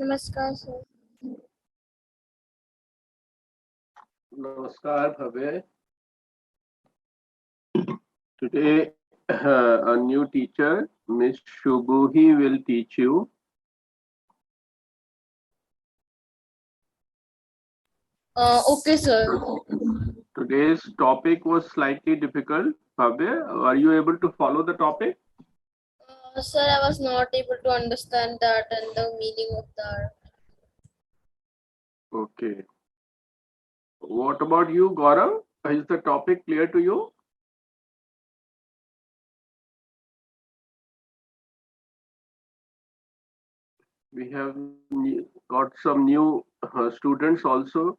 नमस्कार sir. Namaskar, Bhavya. Today, a new teacher, Miss Shubuhi, will teach you. Okay, sir. Today's topic was slightly difficult. Bhavya, are you able to follow the topic? Sir, I was not able to understand that and the meaning of that. Okay. What about you, Gaurav? Is the topic clear to you? We have got some new students also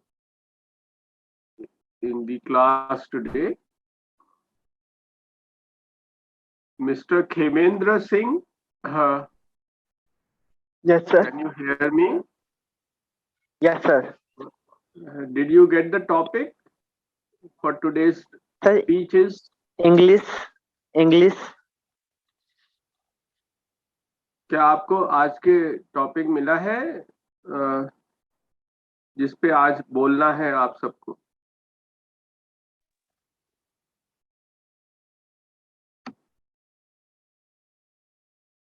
in the class today. Mr. Khemendra Singh, Yes, sir. can you hear me? Yes, sir. Did you get the topic for today's Sir, speech is? English. क्या आपको आज के topic मिला है जिस पे आज बोलना है आप सबको?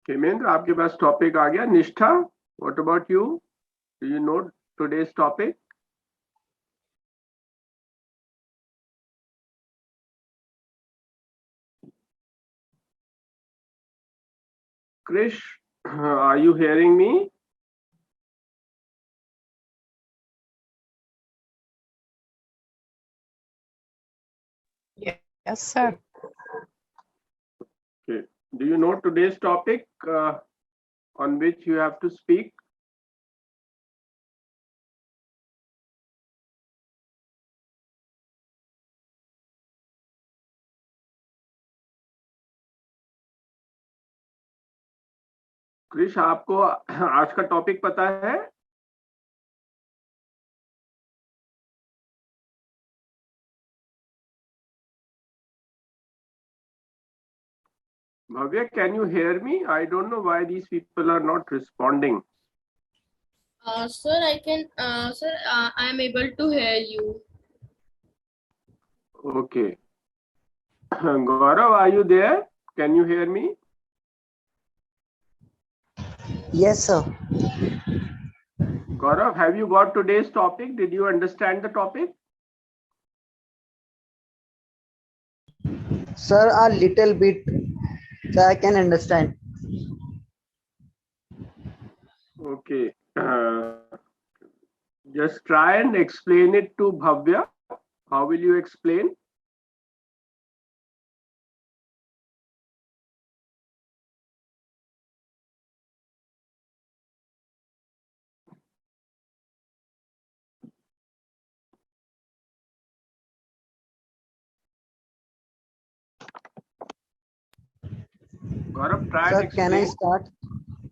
हेमेंद्र, आपके पास टॉपिक आ गया? निष्ठा, what about you? Do you know today's topic? Krish, are you hearing me? Yes, sir. Okay. Do you know today's topic on which you have to speak? Krish, आपको आज का टॉपिक पता है? Bhavya, can you hear me? I don't know why these people are not responding. Sir, I can. Sir, I am able to hear you. Okay. Gaurav, are you there? Can you hear me? Yes, sir. Gaurav, have you got today's topic? Did you understand the topic? Sir, a little bit. So I can understand. Okay. Just try and explain it to Bhavya. How will you explain? Gaurav, try and Sir, explain. can I start?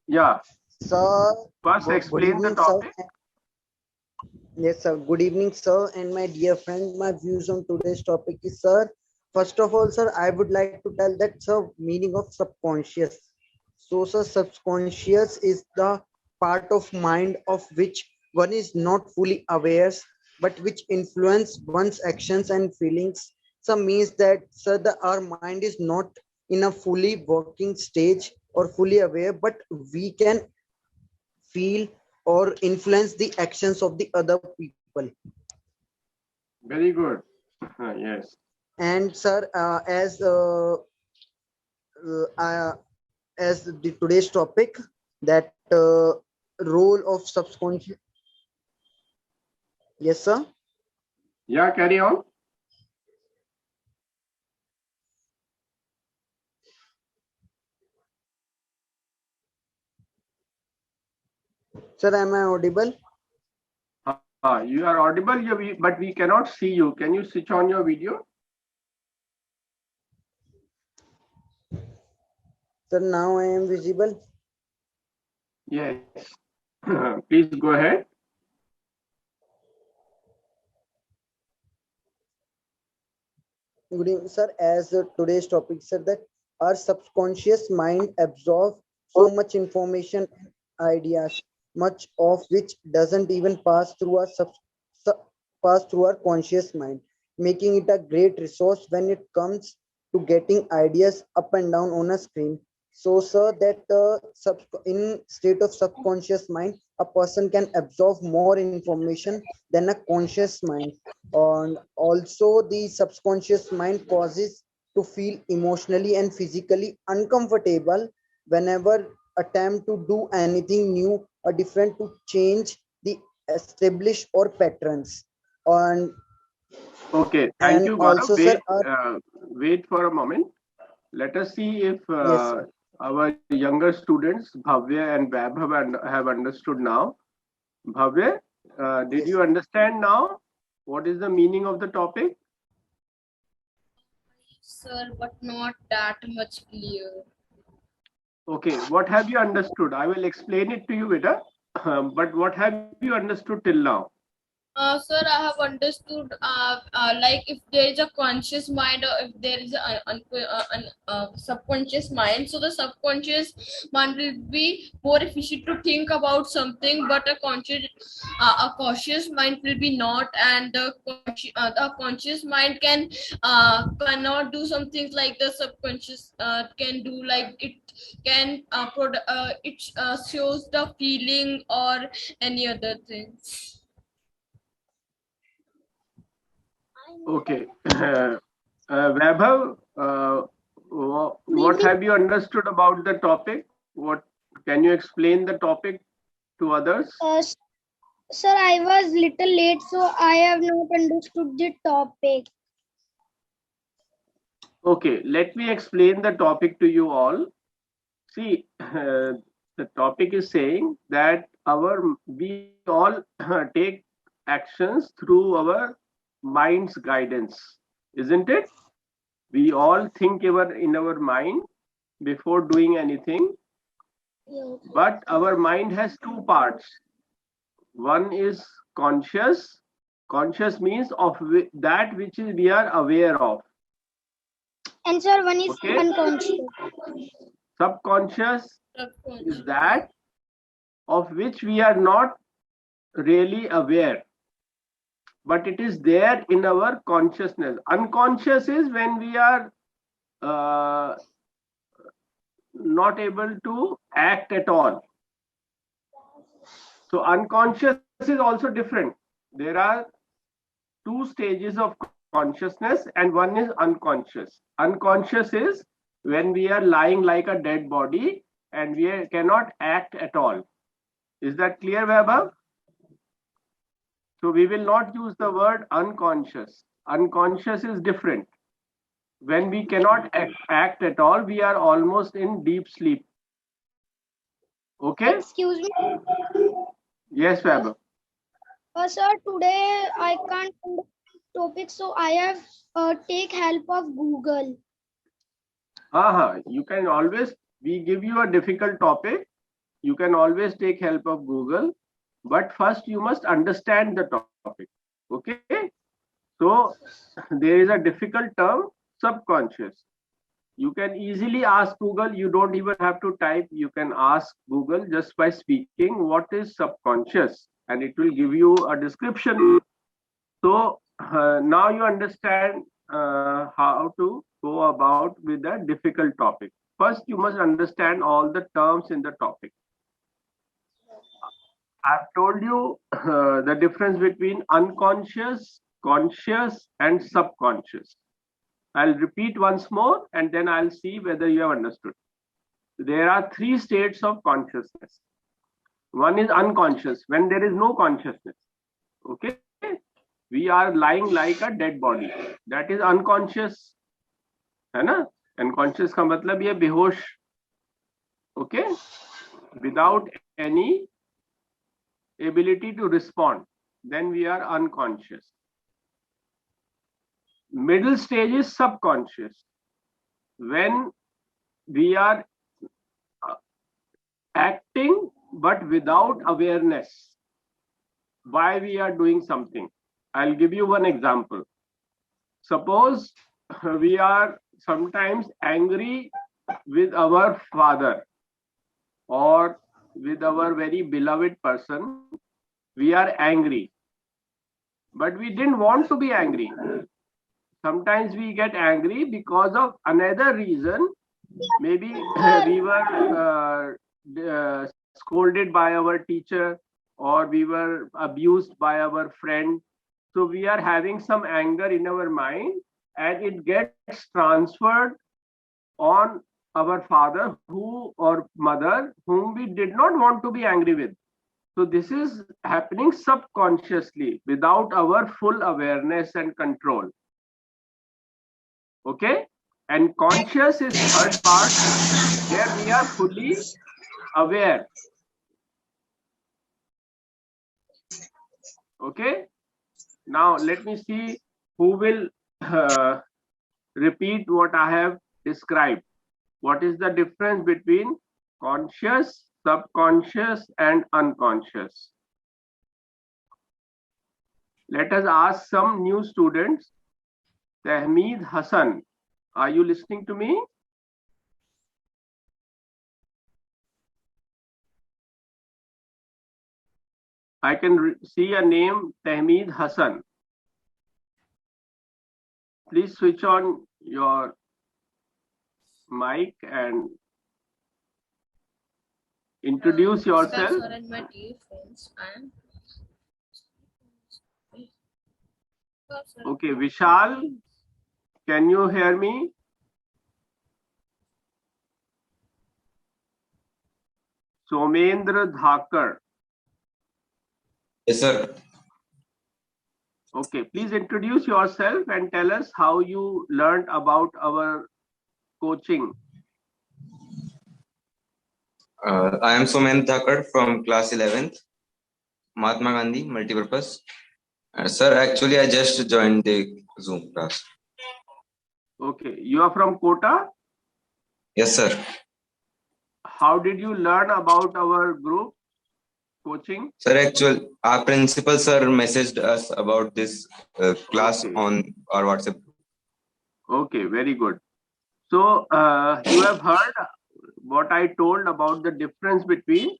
Yeah. Sir, First, explain the topic. sir. Yes, sir. Good evening, sir, and my dear friend. My views on today's topic is, sir. First of all, sir, I would like to tell that, sir, meaning of subconscious. So, sir, subconscious is the part of mind of which one is not fully aware, but which influence one's actions and feelings. So, means that, sir, our mind is not in a fully working stage or fully aware, but we can feel or influence the actions of the other people. Very good. Yes. And sir, as the today's topic, that role of subconscious. Yes, sir. Yeah, carry on. Sir, am I audible? You are audible, but we cannot see you. Can you switch on your video? Sir, now I am visible. Yes. Please go ahead. Good evening, sir. As today's topic, sir, that our subconscious mind absorbs so much information and ideas much of which doesn't even sub, pass through our conscious mind, making it a great resource when it comes to getting ideas up and down on a screen. So, sir, that in state of subconscious mind, a person can absorb more information than a conscious mind, and also the subconscious mind causes to feel emotionally and physically uncomfortable whenever attempt to do anything new or different to change the established or patterns. And Okay, thank and you, Gaurav. also, sir, Wait for a moment. Let us see if yes, sir. our younger students, Bhavya and Vaibhav, have understood now. Bhavya, did Yes, you understand now what is the meaning of the topic? Sir, but not that much clear. Okay, what have you understood? I will explain it to you, Vita. But what have you understood till now? Sir, I have understood. Like if there is a conscious mind or if there is a subconscious mind, so the subconscious mind will be more efficient to think about something, but a cautious mind will be not, and the conscious mind cannot do some things like the subconscious can do. Like it can it shows the feeling or any other things. Okay. Vaibhav, Good what evening. have you understood about the topic? What can you explain the topic to others? Sir, I was little late, so I have not understood the topic. Okay, let me explain the topic to you all. See, the topic is saying that we all take actions through our mind's guidance, isn't it? We all think in our mind before doing anything, but our mind has two parts. One is conscious. Conscious means that which is we are aware of. And sir, one is Okay. unconscious. Subconscious is Subconscious. that of which we are not really aware, but it is there in our consciousness. Unconscious is when we are uh, not able to act at all. So unconscious is also different. There are two stages of consciousness, and one is unconscious. Unconscious is when we are lying like a dead body and we cannot act at all. Is that clear, Vaibhav? So we will not use the word unconscious. Unconscious is different. When we cannot act at all, we are almost in deep sleep. Okay? Excuse me. Yes, Vaibhav. Sir, today I can't understand topic, so I have take help of Google. You can always, we give you a difficult topic. You can always take help of Google, but first you must understand the topic. Okay? So there is a difficult term, subconscious. You can easily ask Google. You don't even have to type. You can ask Google just by speaking what is subconscious, and it will give you a description. So now you understand how to go about with a difficult topic. First, you must understand all the terms in the topic. I've told you the difference between unconscious, conscious, and subconscious. I'll repeat once more and then I'll see whether you have understood. There are three states of consciousness. One is unconscious, when there is no consciousness. Okay? We are lying like a dead body. That is unconscious. है ना? Unconscious का मतलब ये बेहोश. Okay? Without any ability to respond. Then we are unconscious. Middle stage is subconscious. When we are acting but without awareness why we are doing something. I'll give you one example. Suppose we are sometimes angry with our father or with with our very beloved person, we are angry. But we didn't want to be angry. Sometimes we get angry because of another reason. Maybe we were scolded by our teacher, or we were abused by our friend. So we are having some anger in our mind, and it gets transferred on our father or mother whom we did not want to be angry with. So this is happening subconsciously without our full awareness and control. Okay? And conscious is third part where we are fully aware. Okay? Now let me see who will repeat what I have described. What is the difference between conscious, subconscious, and unconscious? Let us ask some new students. Tahmeed Hassan, are you listening to me? I can see a name, Tahmeed Hassan. Please switch on your mic and introduce yourself. Sir and my dear friends, Okay, Vishal, can you hear me? Somendra Dhakar. Yes, sir. Okay, please introduce yourself and tell us how you learned about our coaching. I am Somen Thakkar from class 11th, Mahatma Gandhi Multipurpose. Sir, actually, I just joined the Zoom class. Okay, you are from Kota? Yes, sir. How did you learn about our group coaching? Sir, actually, our principal sir messaged us about this class on our WhatsApp. Okay, very good. So you have heard what I told about the difference between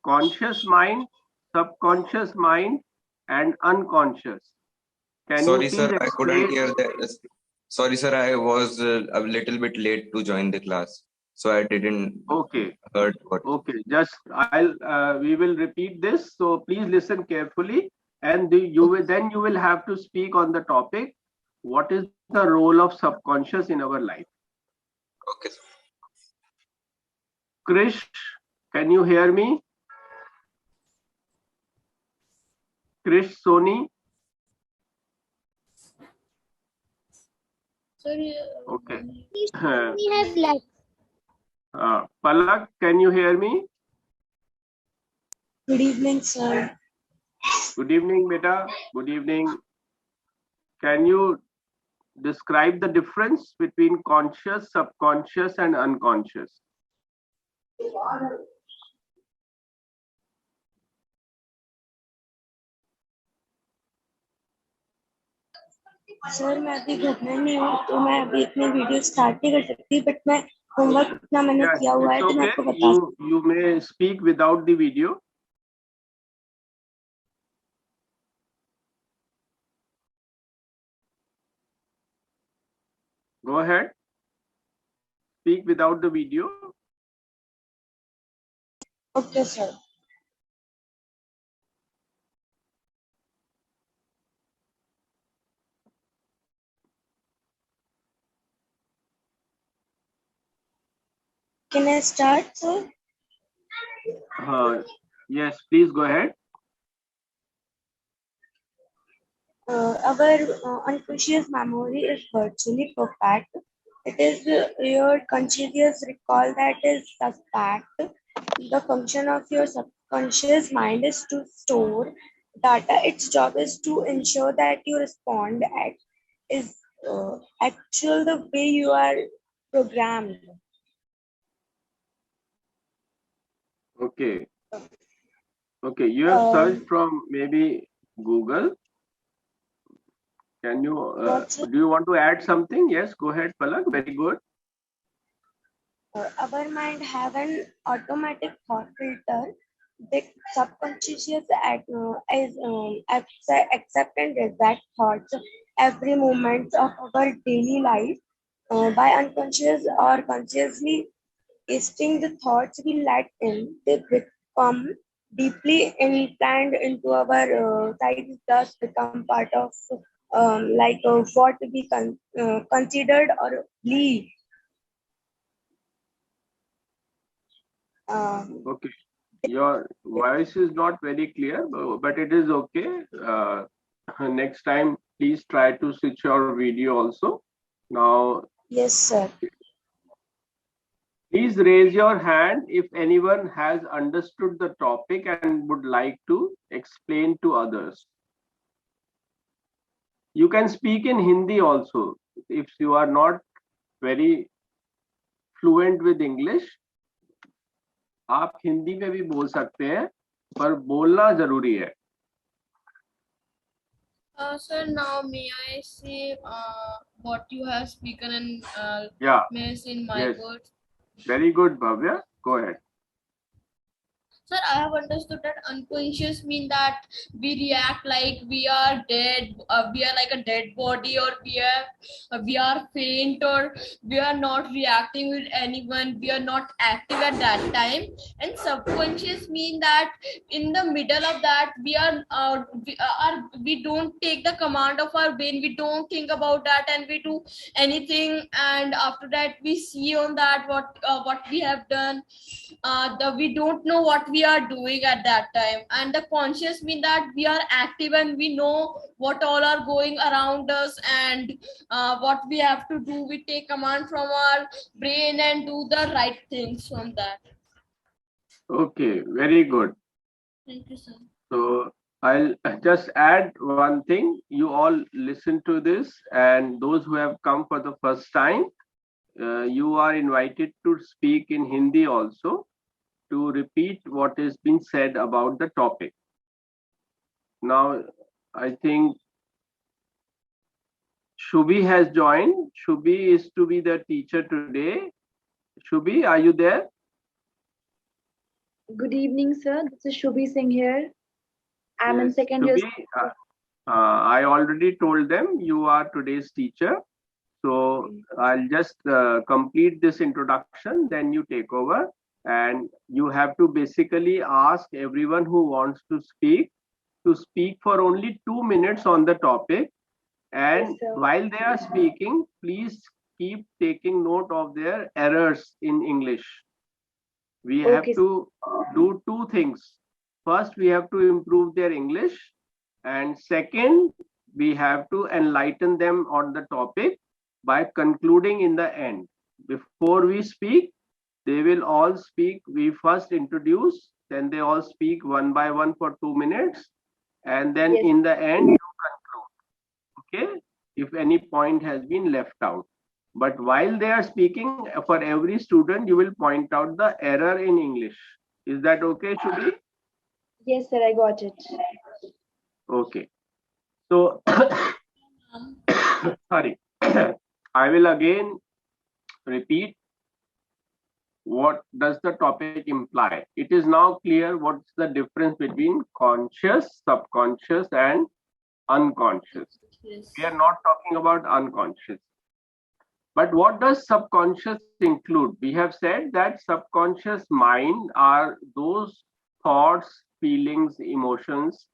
conscious mind, subconscious mind, and unconscious. Can Sorry, you please sir, I explain? couldn't hear that. Sorry, sir, I was a little bit late to join the class, so I didn't heard what. Okay, just we will repeat this. So please listen carefully, and you will have to speak on the topic. What is the role of subconscious in our life? Okay. Krish, can you hear me? Krish Soni. sorry. Okay. He has left. Palak, can you hear me? Good evening, sir. Good evening, beta. Good evening. Can you describe the difference between conscious, subconscious, and unconscious? Sir मैं अभी घर में नहीं हूँ तो मैं अभी इतनी वीडियो स्टार्ट नहीं कर सकती बट मैं होमवर्क इतना मैंने किया हुआ है तो मैं आपको बता You may speak without the video. Go ahead. Speak without the video. Okay, sir. Can I start, sir? Yes, please go ahead. Our unconscious memory is virtually perfect. It is your conscious recall that is suspect. The function of your subconscious mind is to store data. Its job is to ensure that you respond is actual the way you are programmed. Okay. Okay, you have searched from maybe Google. Can you, do you want to add something? Yes, go ahead, Palak. Very good. Our mind have an automatic thought filter subconscious accept and reject thoughts every moment of our daily life. By unconscious or consciously listing the thoughts we let in, they become deeply implanted into our psyche, thus become part of what we considered or believe. Okay. Your voice is not very clear, but it is okay. Next time, please try to switch your video also. Now, Yes, sir. please raise your hand if anyone has understood the topic and would like to explain to others. You can speak in Hindi also if you are not very fluent with English. आप हिंदी में भी बोल सकते हैं, पर बोलना जरूरी है. Sir, now may I say what you have spoken and Yeah. may I say in my Yes. words? Very good, Bhavya. Go ahead. Sir, I have understood that unconscious mean that we react like we are dead, we are like a dead body, or we are faint, or we are not reacting with anyone. We are not active at that time. And subconscious mean that in the middle of that we don't take the command of our brain. We don't think about that, and we do anything. And after that, we see on that what we have done. We don't know what we are doing at that time, and the conscious mean that we are active and we know what all are going around us, and what we have to do. We take command from our brain and do the right things from that. Okay, very good. Thank you, sir. So I'll just add one thing. You all listen to this, and those who have come for the first time, you are invited to speak in Hindi also, to repeat what is being said about the topic. Now, I think Shubhi has joined. Shubhi is to be the teacher today. Shubhi, are you there? Good evening, sir. This is Shubhi Singh here. I'm in Yes. second year. Shubhi, I already told them you are today's teacher. So I'll just complete this introduction, then you take over. And you have to basically ask everyone who wants to speak for only 2 minutes on the topic. And Yes, sir. while they are speaking, please keep taking note of their errors in English. We have Okay, to do two things. First, we have to improve their English. And second, we have to enlighten them on the topic by concluding in the end. Before we speak, they will all speak. We first introduce, then they all speak one by one for 2 minutes. And then Yes. in the end, you conclude. Okay? If any point has been left out. But while they are speaking, for every student, you will point out the error in English. Is that okay, Shubhi? Yes, sir, I got it. Okay. So, sorry. I will again repeat. What does the topic imply? It is now clear what's the difference between conscious, subconscious, and unconscious. Yes. We are not talking about unconscious. But what does subconscious include? We have said that subconscious mind are those thoughts, feelings, emotions,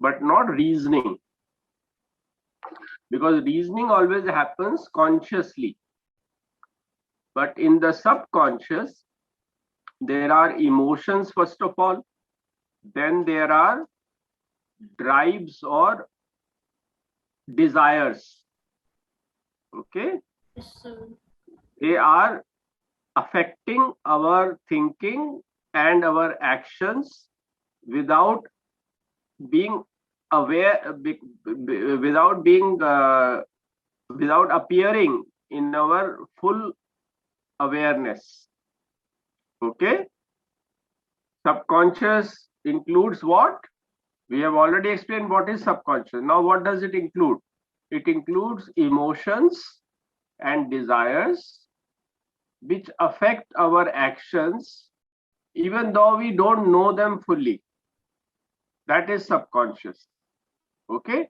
but not reasoning. Because reasoning always happens consciously. But in the subconscious, there are emotions, first of all. Then there are drives or desires. Okay? Yes, sir. They are affecting our thinking and our actions without being aware, without appearing in our full awareness. Okay? Subconscious includes what? We have already explained what is subconscious. Now, what does it include? It includes emotions and desires which affect our actions even though we don't know them fully. That is subconscious. Okay.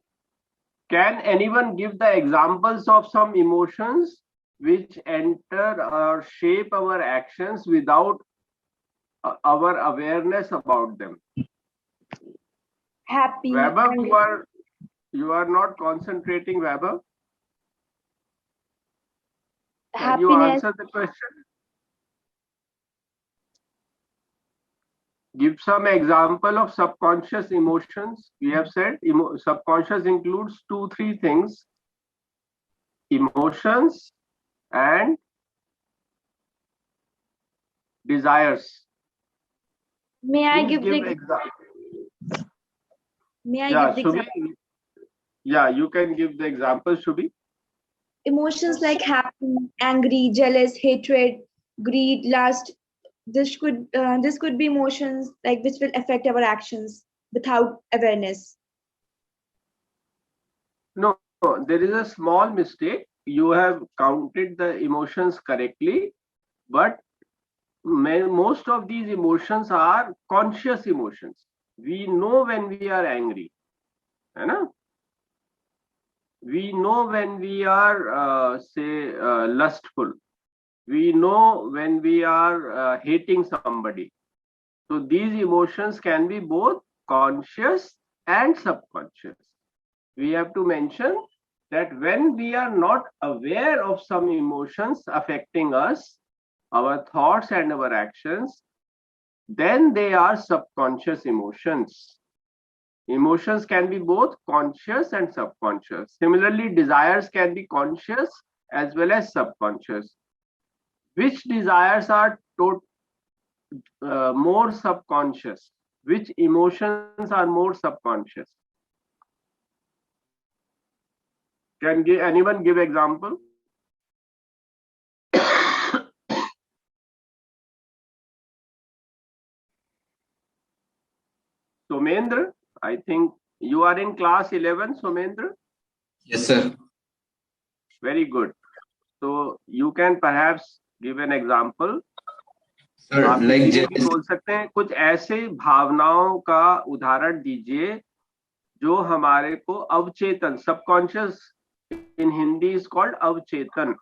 Can anyone give the examples of some emotions which enter or shape our actions without our awareness about them? Happy, Weber, angry. you are not concentrating, Weber. Can you Happiness, answer the question? Give some example of subconscious emotions. We have said subconscious includes 2-3 things: emotions and desires. may I Please give give the example. may I Yeah, give the Shubhi. example? Yeah, you can give the example, Shubhi. Emotions like happy, angry, jealous, hatred, greed, lust. This could be emotions like which will affect our actions without awareness. No, there is a small mistake. You have counted the emotions correctly, but most of these emotions are conscious emotions. We know when we are angry, है ना? We know when we are lustful. We know when we are hating somebody. So these emotions can be both conscious and subconscious. We have to mention that when we are not aware of some emotions affecting us, our thoughts and our actions, then they are subconscious emotions. Emotions can be both conscious and subconscious. Similarly, desires can be conscious as well as subconscious. Which desires are more subconscious? Which emotions are more subconscious? Can anyone give example? Somendra, I think you are in class 11, Somendra. Yes, sir. Very good. So you can perhaps give an example. Sir, आप like Hindi में भी jealousy. बोल सकते हैं, कुछ ऐसे भावनाओं का उदाहरण दीजिए जो हमारे को अवचेतन, subconscious in Hindi is called avchetan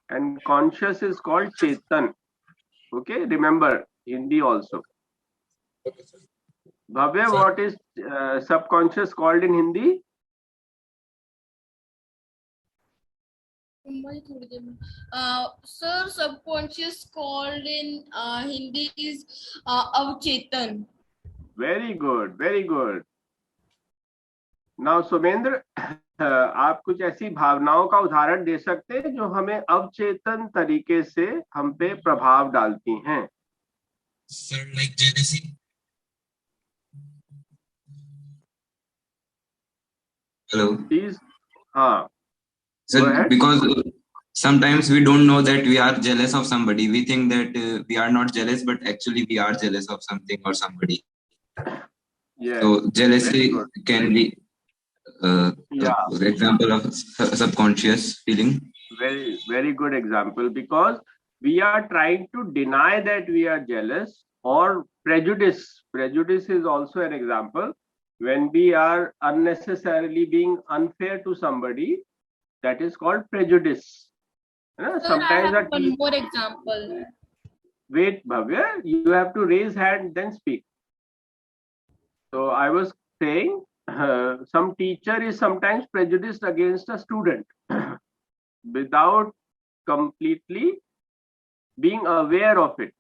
and conscious is called chetan. Okay, remember Hindi also. Bhavya, what is subconscious called in Hindi? Sir, subconscious called in Hindi is avchetan. Very good, very good. Now Somendra, आप कुछ ऐसी भावनाओं का उदाहरण दे सकते हैं जो हमें अवचेतन तरीके से हम पे प्रभाव डालती हैं? Sir, like jealousy. Hello. Please, हाँ, Sir, go ahead. because sometimes we don't know that we are jealous of somebody. We think that we are not jealous, but actually we are jealous of something or somebody. Yes, So jealousy can be yeah, example of subconscious feeling. very, very good example, because we are trying to deny that we are jealous, or prejudice. Prejudice is also an example. When we are unnecessarily being unfair to somebody, that is called prejudice. Sir, Sometimes I have one more example. Wait, Bhavya, you have to raise hand, then speak. So I was saying, some teacher is sometimes prejudiced against a student without completely being aware of it.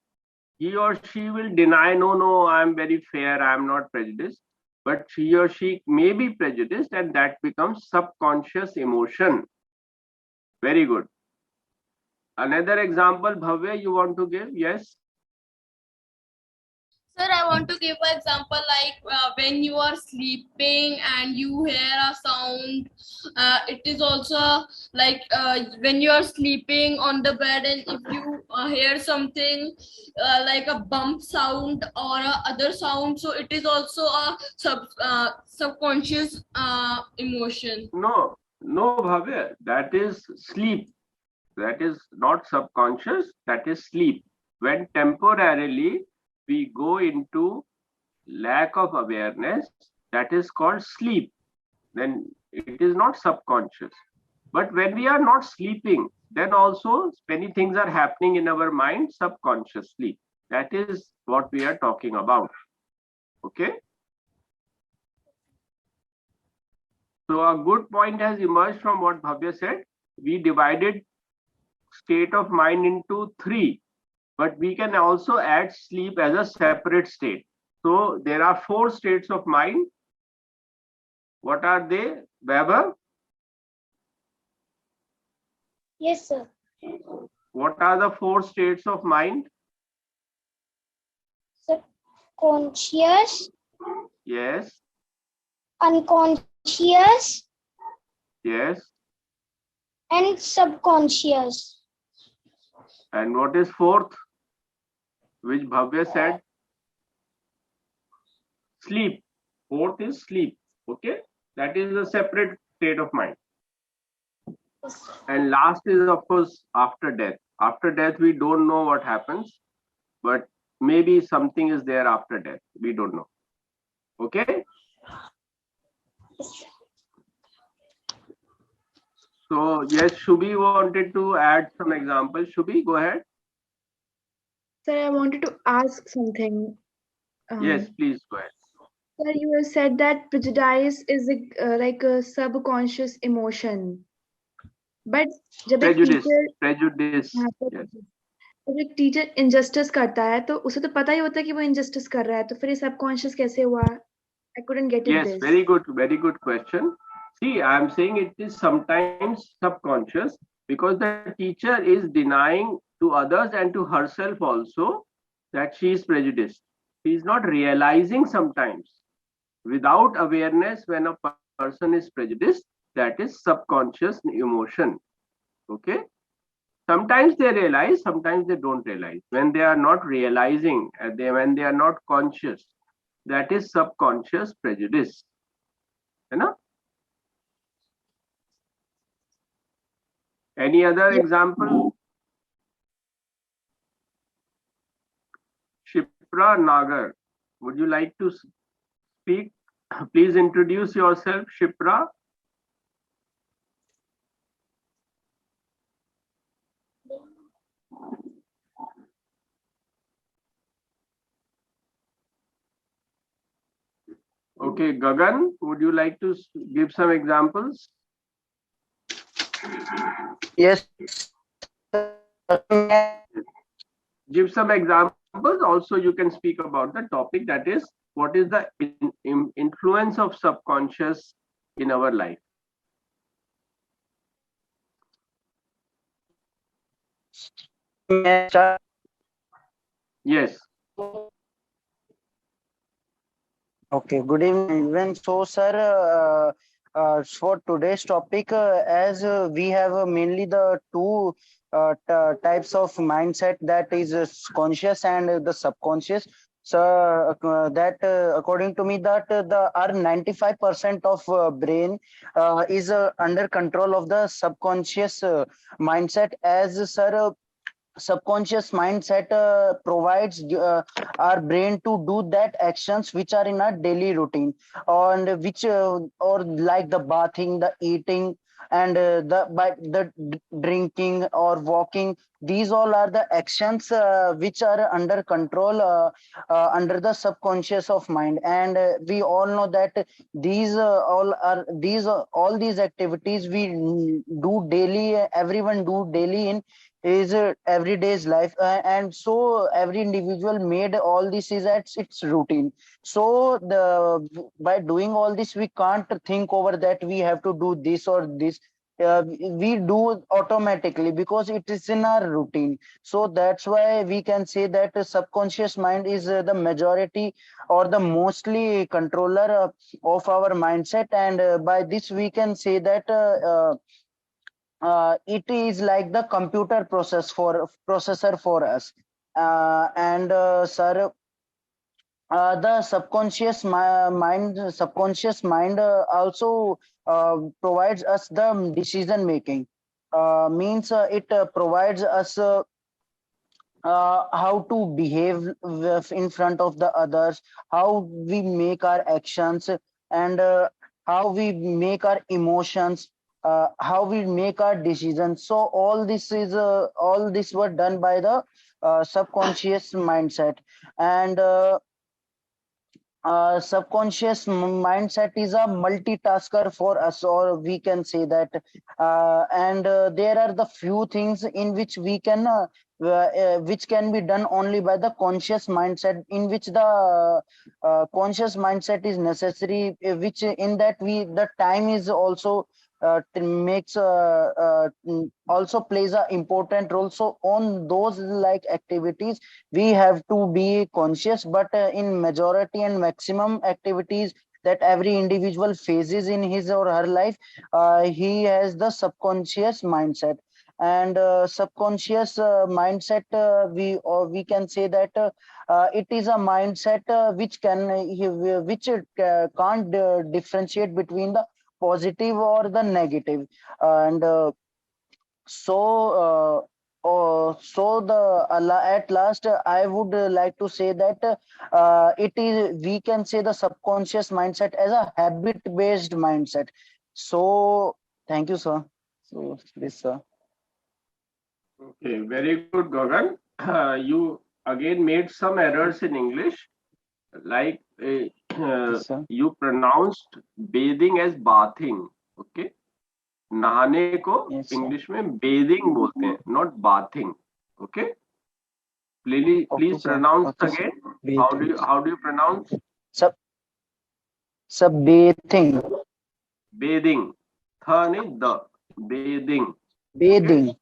He or she will deny, no, I am very fair, I am not prejudiced. But he or she may be prejudiced, and that becomes subconscious emotion. Very good. Another example, Bhavya, you want to give? Yes. Sir, I want to give an example like when you are sleeping and you hear a sound. It is also like when you are sleeping on the bed, and if you hear something like a bump sound or other sound, so it is also a subconscious emotion. No, Bhavya, that is sleep. That is not subconscious, that is sleep. When temporarily we go into lack of awareness, that is called sleep. Then it is not subconscious. But when we are not sleeping, then also many things are happening in our mind subconsciously. That is what we are talking about. Okay. So a good point has emerged from what Bhavya said. We divided state of mind into 3, but we can also add sleep as a separate state. So there are 4 states of mind. What are they, Weber? Yes, sir. What are the 4 states of mind? Conscious, Yes. unconscious, Yes. and subconscious. And what is 4th, which Bhavya said? Sleep. 4th is sleep. Okay. That is a separate state of mind. And last is, of course, after death. After death, we don't know what happens, but maybe something is there after death. We don't know. Okay. So yes, Shubhi wanted to add some examples. Shubhi, go ahead. Sir, I wanted to ask something. Yes, please go ahead. Sir, you have said that prejudice is like a subconscious emotion. But जब एक prejudice. teacher Yes. जब एक teacher injustice करता है तो उसे तो पता ही होता है कि वो injustice कर रहा है, तो फिर ये subconscious कैसे हुआ? I couldn't get it. Yes, this. very good question. See, I am saying it is sometimes subconscious because the teacher is denying to others and to herself also that she is prejudiced. She is not realizing sometimes. Without awareness, when a person is prejudiced, that is subconscious emotion. Okay. Sometimes they realize, sometimes they don't realize. When they are not realizing, when they are not conscious, that is subconscious prejudice. You know? Any other example? Shipra Nagar, would you like to speak? Please introduce yourself, Shipra. Okay, Gagan, would you like to give some examples? Yes. Give some examples. Also, you can speak about the topic, that is, what is the influence of subconscious in our life? Yes. Okay, good evening, everyone. So, sir, for today's topic, as we have mainly the 2 types of mindset, that is conscious and the subconscious. So, that according to me, that our 95% of brain is under control of the subconscious mindset, as sir. Subconscious mindset provides our brain to do that actions which are in our daily routine, and which or like the bathing, the eating, and the drinking or walking. These all are the actions which are under control, under the subconscious of mind. And we all know that all these activities we do daily, everyone do daily in is everyday's life, and so every individual made all this is at its routine. So by doing all this, we can't think over that we have to do this or this. We do automatically because it is in our routine. So that's why we can say that subconscious mind is the majority or the mostly controller of our mindset. And by this we can say that it is like the computer processor for us. And sir, the subconscious mind also provides us the decision making. Means it provides us how to behave in front of the others, how we make our actions, and how we make our emotions, how we make our decisions. So all this were done by the subconscious mindset. And subconscious mindset is a multitasker for us, or we can say that. And there are the few things in which we can which can be done only by the conscious mindset, in which the conscious mindset is necessary, which in that we the time is also makes also plays a important role. So on those like activities we have to be conscious, but in majority and maximum activities that every individual faces in his or her life, he has the subconscious mindset. And subconscious mindset, we can say that it is a mindset which can't differentiate between the positive or the negative. And so so the at last I would like to say that it is, we can say, the subconscious mindset as a habit based mindset. So thank you, sir. So this, sir. Okay, very good, Gagan. You again made some errors in English, like Yes, sir. you pronounced bathing as bathing. Okay, नहाने को Yes, sir. English में bathing बोलते हैं, not bathing. Okay, please Okay, sir. pronounce Okay, sir. again. Bathing. How do you pronounce Sub bathing. bathing? Tha nahi, the bathing. Bathing.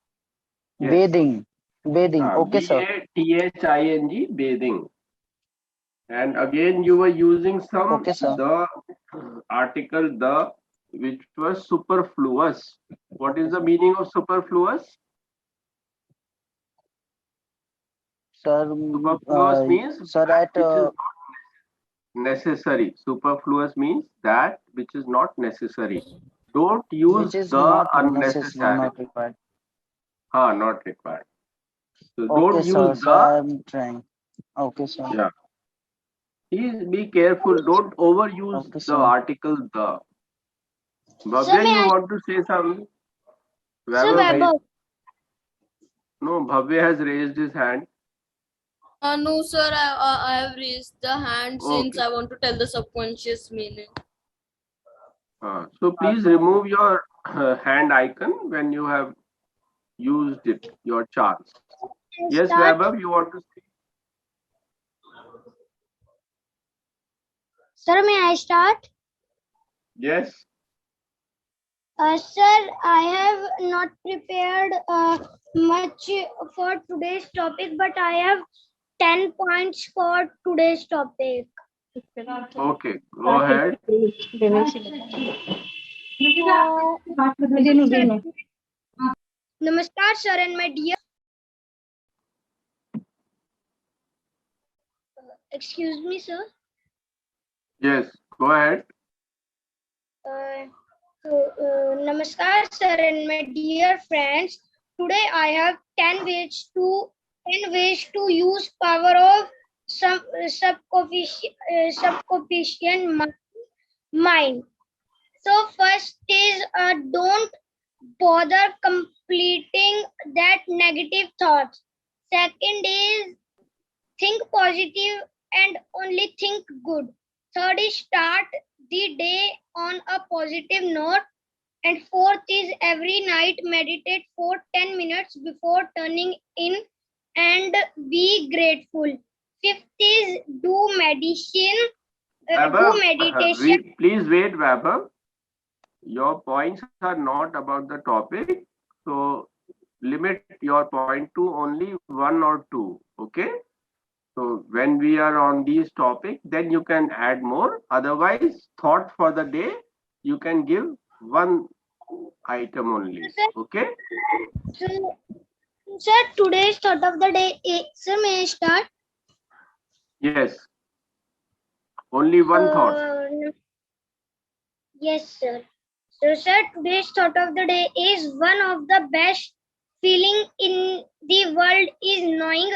Yes. Bathing. Bathing. Okay, sir. Bathing, bathing. And again, you were using some Okay, sir. the article the, which was superfluous. What is the meaning of superfluous? Sir, Superfluous means sir, that at which is not necessary. Superfluous means that which is not necessary. Don't use which is the not necessary, unnecessary. not required. Not required. So Okay, don't sir. use So the. I'm trying. Okay, sir. Yeah. Please be careful. Don't overuse Okay, the sir. article the. Sir, Bhavya, may you I, want to say something? sir, Vaibhav, Vaibhav, no, Bhavya has raised his hand. No, sir, I have raised the hand since Okay. I want to tell the subconscious meaning. So please remove your hand icon when you have used it, your chance. Yes, start. Vaibhav, you want to speak? Sir, may I start? Yes. Sir, I have not prepared much for today's topic, but I have 10 points for today's topic. Okay, go ahead. Namaskar, sir, and my dear. Excuse me, sir. Yes, go ahead. Namaskar, sir, and my dear friends. Today I have 10 ways to use power of subconscious mind. So first is don't bother completing that negative thoughts. Second is think positive and only think good. Third is start the day on a positive note. And fourth is every night meditate for 10 minutes before turning in and be grateful. Fifth is do Vaibhav, meditation. please wait, Vaibhav. Your points are not about the topic. So limit your point to only one or two. Okay. So when we are on these topics, then you can add more. Otherwise, thought for the day, you can give one item only. Okay. So, sir, today's thought of the day is, sir, may I start? Yes. Only one thought. Yes, sir. So, sir, today's thought of the day is one of the best feeling in the world is knowing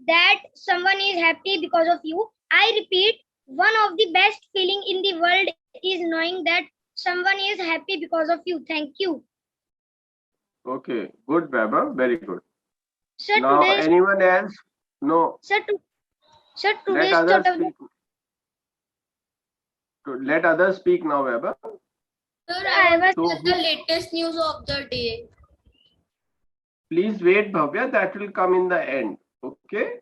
that someone is happy because of you. I repeat, one of the best feeling in the world is knowing that someone is happy because of you. Thank you. Okay, good, Baba. Very good. Sir, Now, today's anyone else? No, sir, let today's others thought of speak. Let others speak now, Baba. Sir, I I want was to get the latest news of the day. Please wait, Bhavya. That will come in the end. Okay.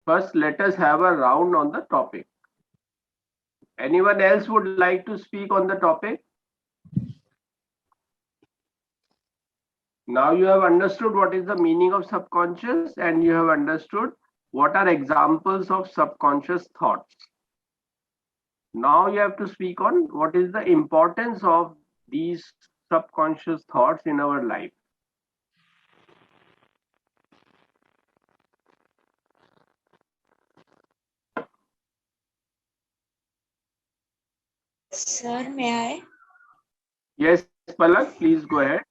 First, let us have a round on the topic. Anyone else would like to speak on the topic? Now you have understood what is the meaning of subconscious and you have understood what are examples of subconscious thoughts. Now you have to speak on what is the importance of these subconscious thoughts in our life. Sir, may I? Yes, Palak, please go ahead.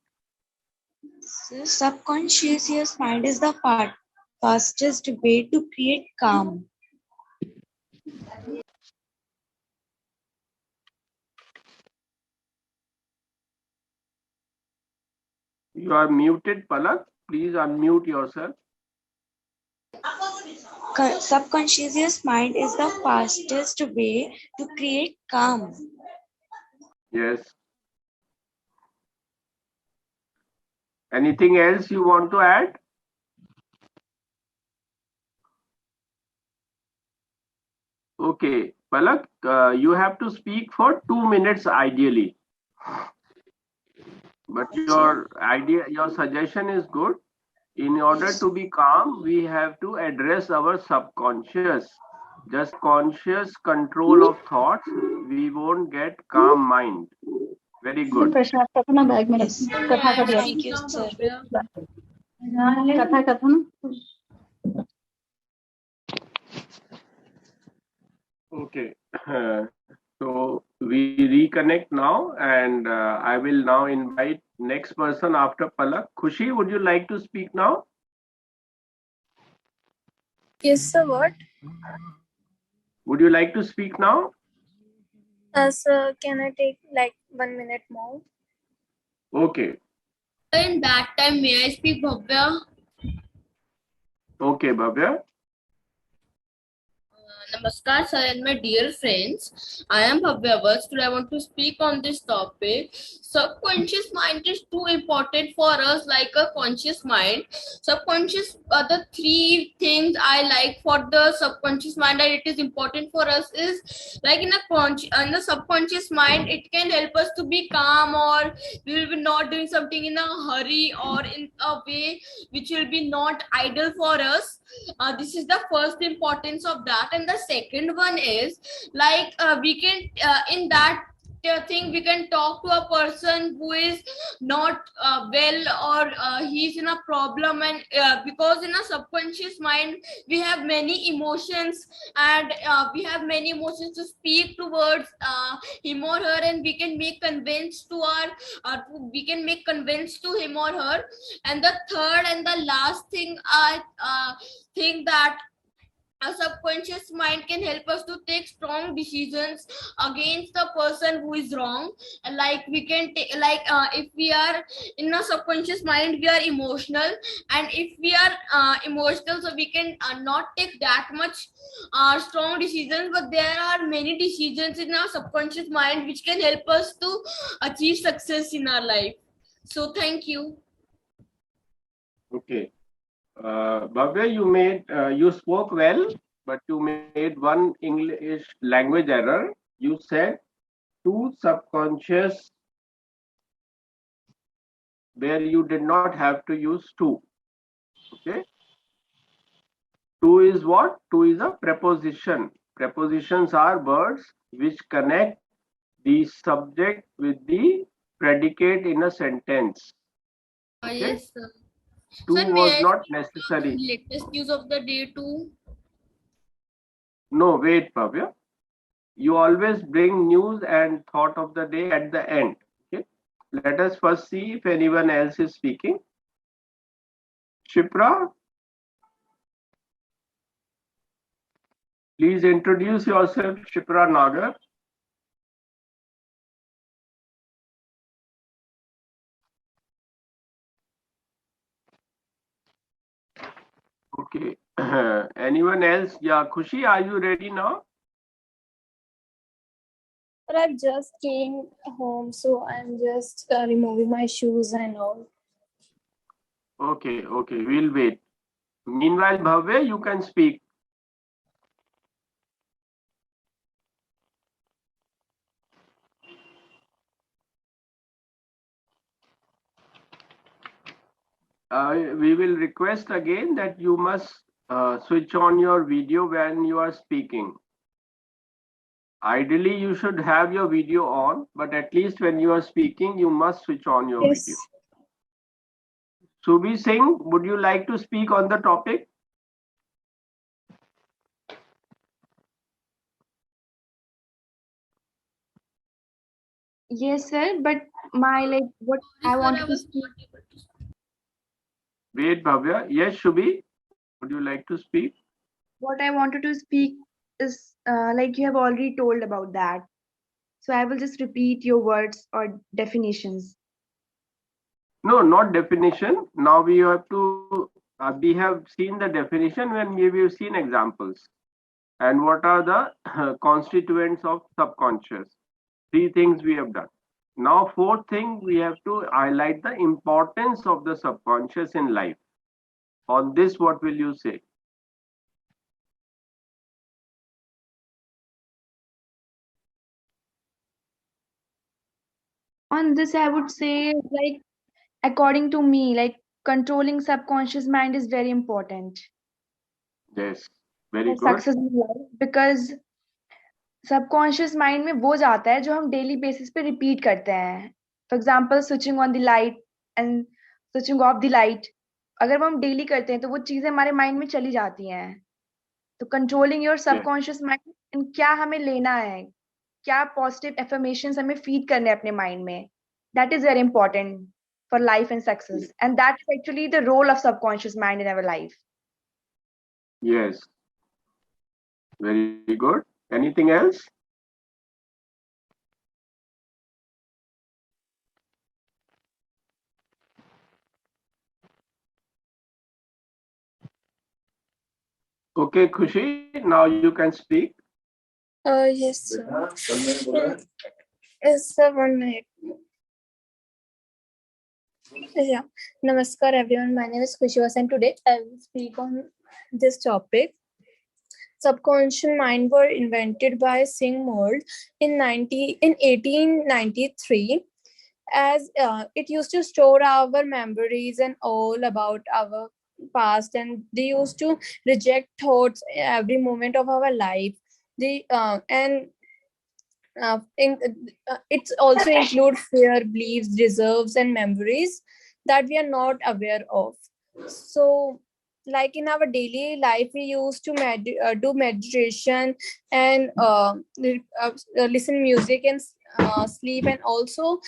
So subconscious mind is the fastest way to create calm. You are muted, Palak. Please unmute yourself. Subconscious mind is the fastest way to create calm. Yes. Anything else you want to add? Okay, Palak, you have to speak for 2 minutes ideally. But your suggestion is good. In order to be calm, we have to address our subconscious. Just conscious control of thoughts, we won't get calm mind. Very good. Yes. Thank you, sir. Okay. So we reconnect now, and I will now invite next person after Palak. Khushi, would you like to speak now? Yes, sir. What? Would you like to speak now? Sir, can I take like 1 minute more? Okay. In that time, may I speak, Bhavya? Okay, Bhavya. Namaskar, sir, and my dear friends. I am Bhavya Vats. Today, I want to speak on this topic. Subconscious mind is too important for us, like a conscious mind. Subconscious are the three things I like for the subconscious mind, and it is important for us. Is like in the subconscious mind, it can help us to be calm, or we will be not doing something in a hurry or in a way which will be not idle for us. This is the first importance of that, and the second one is like we can in that thing we can talk to a person who is not well, or he's in a problem, and because in a subconscious mind we have many emotions, and we have many emotions to speak towards him or her, and we can make convinced to we can make convinced to him or her. And the third and the last thing I think that a subconscious mind can help us to take strong decisions against the person who is wrong. Like we can take, like if we are in a subconscious mind, we are emotional, and if we are emotional, so we can not take that much strong decisions, but there are many decisions in our subconscious mind which can help us to achieve success in our life. So thank you. Okay. Bhavya, you spoke well, but you made one English language error. You said two subconscious where you did not have to use two. Okay. Two is what? Two is a preposition. Prepositions are words which connect the subject with the predicate in a sentence. Okay. Yes, sir. Two Sir, was may I not speak necessary. latest news of the day too? No, wait, Bhavya. You always bring news and thought of the day at the end. Okay. Let us first see if anyone else is speaking. Shipra, Please introduce yourself, Shipra Nagar. Okay. Anyone else? Yeah, Khushi, are you ready now? But I just came home, so I'm just removing my shoes and all. Okay, okay, we'll wait. Meanwhile, Bhavya, you can speak. We will request again that you must switch on your video when you are speaking. Ideally, you should have your video on, but at least when you are speaking, you must switch on your video. Yes. Subhi Singh, would you like to speak on the topic? Yes, sir. But what I Sorry, sir, wanted I to was speak. not able to. Wait, Bhavya. Yes, Shubhi, would you like to speak? What I wanted to speak is you have already told about that. So I will just repeat your words or definitions. No, not definition. Now we have to, we have seen the definition when we have seen examples. And what are the constituents of subconscious? Three things we have done. Now, fourth thing, we have to highlight the importance of the subconscious in life. On this, what will you say? On this, I would say, according to me, controlling subconscious mind is very important Yes, very for good. success in life because subconscious mind में वो जाता है जो हम daily basis पे repeat करते हैं for example switching on the light and switching off the light अगर वो हम डेली करते हैं तो वो चीजें हमारे माइंड में चली जाती हैं तो controlling your Yes, subconscious mind क्या हमें लेना है क्या पॉजिटिव एफर्मेशंस हमें फीड करने हैं अपने माइंड में that is very important for life and success and that is actually the role of subconscious mind in our life yes, very good. Anything else? Okay, Khushi, now you can speak. Yes, sir. Yes, sir, 1 minute. Yeah. Namaskar, everyone. My name is Kushwas, and today I will speak on this topic. Subconscious mind were invented by Singh Mold in 1893, as it used to store our memories and all about our past, and they used to reject thoughts every moment of our life. They and It's also include fear, beliefs, reserves, and memories that we are not aware of. So, like in our daily life, we used to do meditation and listen music and sleep, and also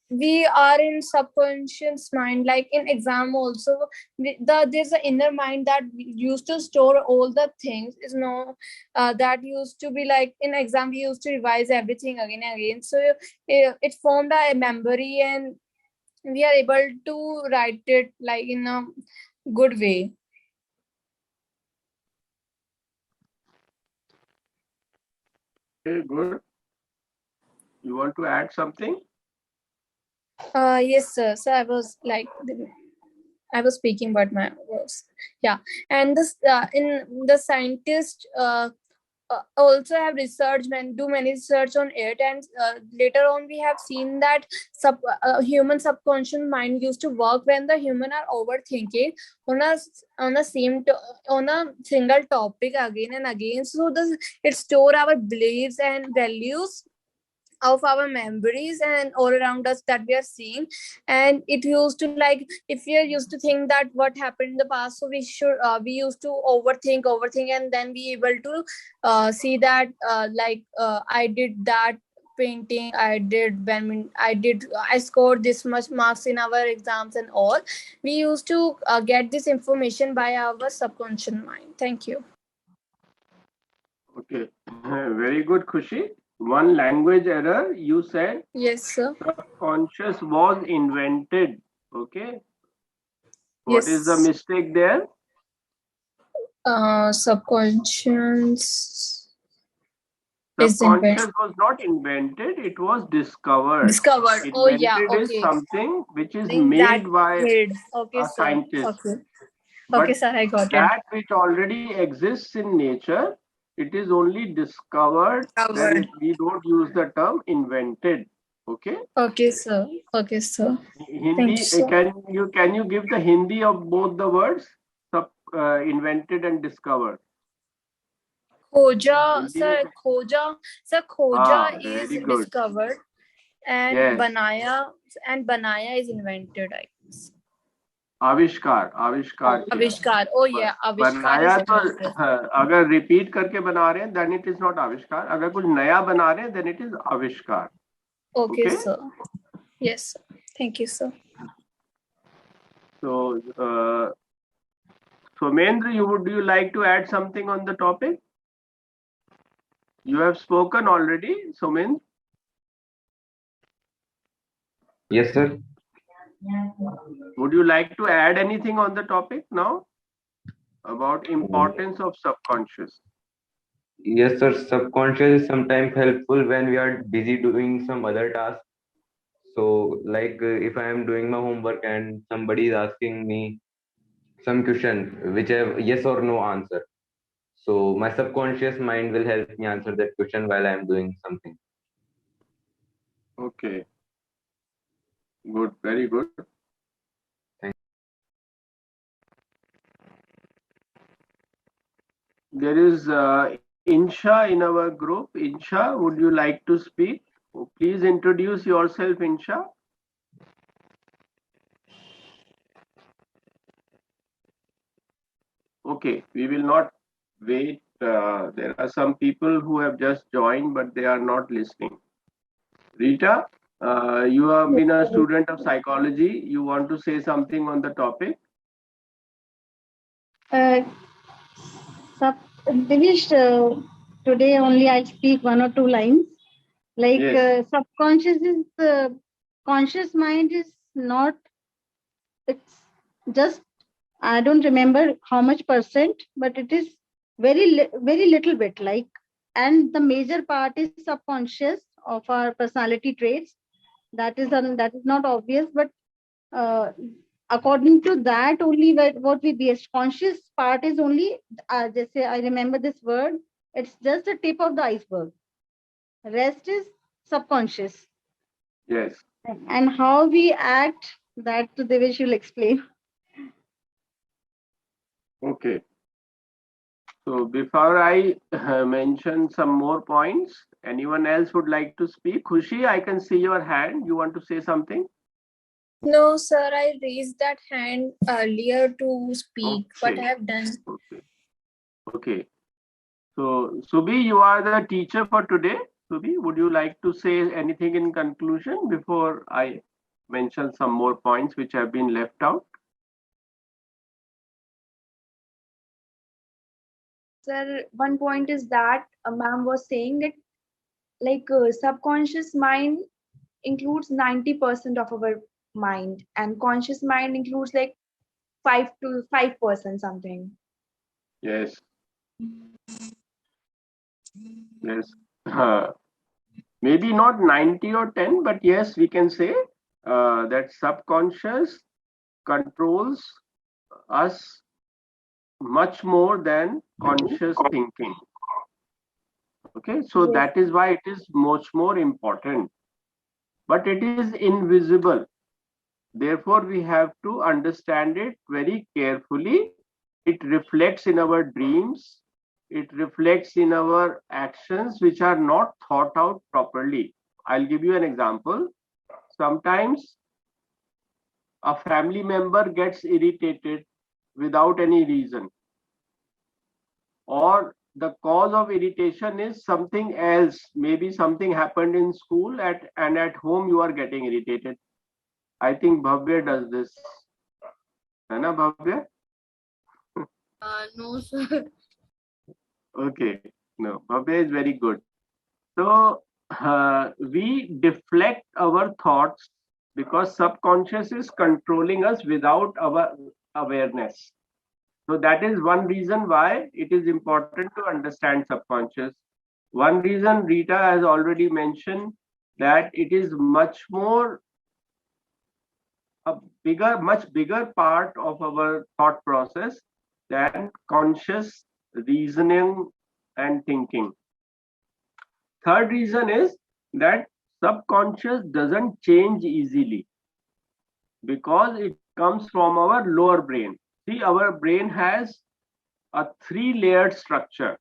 we are in subconscious mind. Like in exam also, there's an inner mind that used to store all the things is no that used to be like in exam we used to revise everything again and again, so it formed a memory and we are able to write it like in a good way. Okay, good. You want to add something? Yes, sir. So I was speaking about my works. Yeah, and this in the scientist also have research and do many research on it, and later on we have seen that human subconscious mind used to work when the human are overthinking on a on a single topic again and again. So this it store our beliefs and values of our memories and all around us that we are seeing, and it used to like if we are used to think that what happened in the past, so we used to overthink and then be able to see that I did that painting, I scored this much marks in our exams and all. We used to get this information by our subconscious mind. Thank you. Very good, Khushi. One language error. You said Yes, sir. subconscious was invented. Okay. What is the Yes. mistake there? Subconscious is Subconscious was not invented, it was discovered. discovered. Oh yeah, Invented is okay. something which is Think that made by made. Okay, a sir. scientist. Okay. But Okay, sir, I got it. that which already exists in nature, it is only discovered. Covered. Then we don't use the term invented. Okay. Okay, sir. Okay, sir. Hindi, Thank you, sir. can you give the Hindi of both the words? Invented and discovered. Khoja, Hindi sir, में- khoja is very good. discovered, and Yes. banaya is invented, I guess. आविष्कार किया। Avishkar. Oh yeah, Avishkar बनाया is तो invented. अगर repeat करके बना रहे हैं देन इट इज नॉट आविष्कार, अगर कुछ नया बना रहे हैं देन इट इज आविष्कार। Okay, Okay. sir. Yes, sir. Thank you, sir. So Somendra, would you like to add something on the topic? You have spoken already, Somendra. Yes, sir. Would you like to add anything on the topic now about importance of subconscious? Yes, sir. Subconscious is sometimes helpful when we are busy doing some other task. So, like if I am doing my homework and somebody is asking me some question which I have yes or no answer, so my subconscious mind will help me answer that question while I am doing something. Okay. Good. Very good. Thank There is Insha in our group. Insha, would you like to speak? Please introduce yourself, Insha. Okay, we will not wait. There are some people who have just joined, but they are not listening. Rita, you have been a student of psychology. You want to say something on the topic? Devesh, today only I'll speak one or two lines. Like Yes. subconscious is conscious mind is not. It's just I don't remember how much percent, but it is very little bit. Like, and the major part is subconscious of our personality traits. That is not obvious, but according to that only what we base conscious part is only just say I remember this word, it's just the tip of the iceberg, rest is subconscious. Yes. And how we act, that Devesh will explain. Okay. So before I mention some more points, anyone else would like to speak? Khushi, I can see your hand. You want to say something? No, sir, I raised that hand earlier to speak, but I Okay. have done. Okay. Okay. So Subi, you are the teacher for today. Subi, would you like to say anything in conclusion before I mention some more points which have been left out? Sir, one point is that ma'am was saying that like subconscious mind includes 90% of our mind and conscious mind includes like 5% something. Yes. Yes. Maybe not 90 or 10, but yes, we can say that subconscious controls us much more than conscious thinking. Okay, so Yes. that is why it is much more important, but it is invisible. Therefore, we have to understand it very carefully. It reflects in our dreams, it reflects in our actions which are not thought out properly. I'll give you an example. Sometimes a family member gets irritated without any reason, or the cause of irritation is something else. Maybe something happened in school and at home you are getting irritated. I think Bhavya does this. Hai na, Bhavya? No, sir. Okay. No, Bhavya is very good. So we deflect our thoughts because subconscious is controlling us without our awareness. So that is one reason why it is important to understand subconscious. One reason Rita has already mentioned, that it is much more much bigger part of our thought process than conscious reasoning and thinking. Third reason is that subconscious doesn't change easily because it comes from our lower brain. See, our brain has a three-layered structure.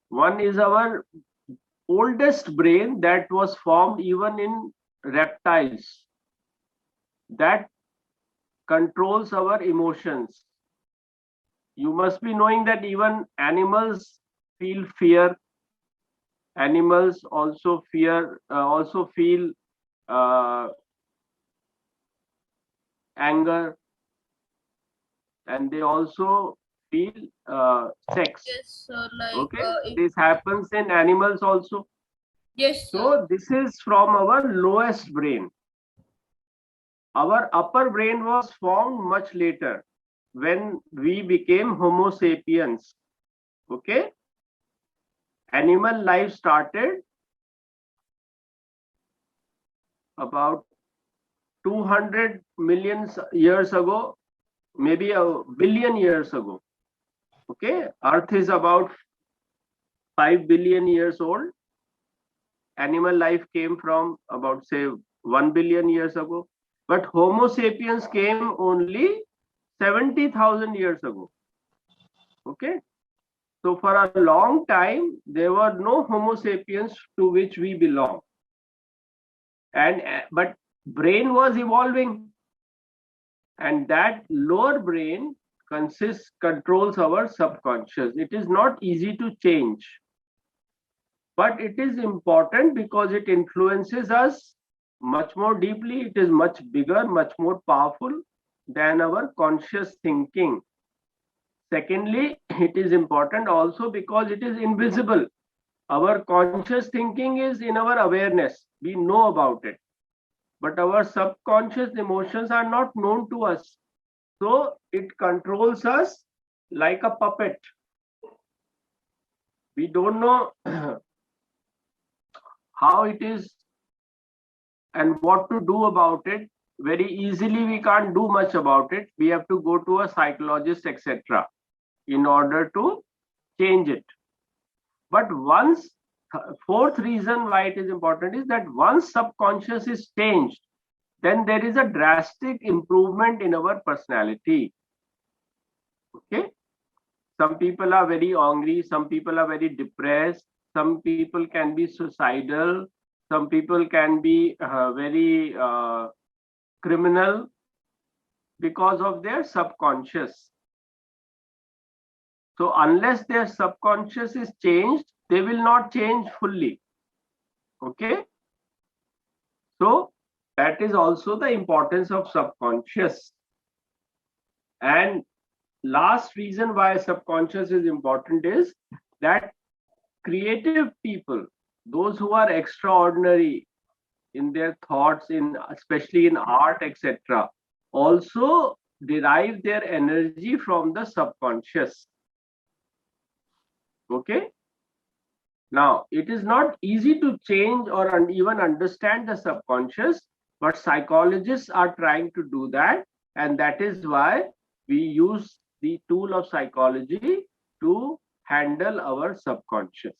One is our oldest brain that was formed even in reptiles, that controls our emotions. You must be knowing that even animals feel fear. Animals also feel anger, and they also feel sex. Yes, sir. Like, Okay, if, this happens in animals also. yes, sir. So this is from our lowest brain. Our upper brain was formed much later, when we became Homo sapiens. Okay, animal life started about 200 million years ago, maybe a billion years ago. Okay, Earth is about 5 billion years old. Animal life came from about, say, 1 billion years ago. But Homo sapiens came only 70,000 years ago. Okay, so for a long time, there were no Homo sapiens to which we belong. And but brain was evolving, and that lower brain controls our subconscious. It is not easy to change, but it is important because it influences us much more deeply. It is much bigger, much more powerful than our conscious thinking. Secondly, it is important also because it is invisible. Our conscious thinking is in our awareness, we know about it, but our subconscious emotions are not known to us. So it controls us like a puppet. We don't know how it is and what to do about it. Very easily, we can't do much about it. We have to go to a psychologist, etc., in order to change it. But once, fourth reason why it is important is that once subconscious is changed, then there is a drastic improvement in our personality. Okay, some people are very angry, some people are very depressed, some people can be suicidal, some people can be very criminal because of their subconscious. So unless their subconscious is changed, they will not change fully. Okay, so that is also the importance of subconscious. And last reason why subconscious is important is that creative people, those who are extraordinary in their thoughts, in especially in art, etc., also derive their energy from the subconscious. Okay, now it is not easy to change or even understand the subconscious, but psychologists are trying to do that, and that is why we use the tool of psychology to handle our subconscious.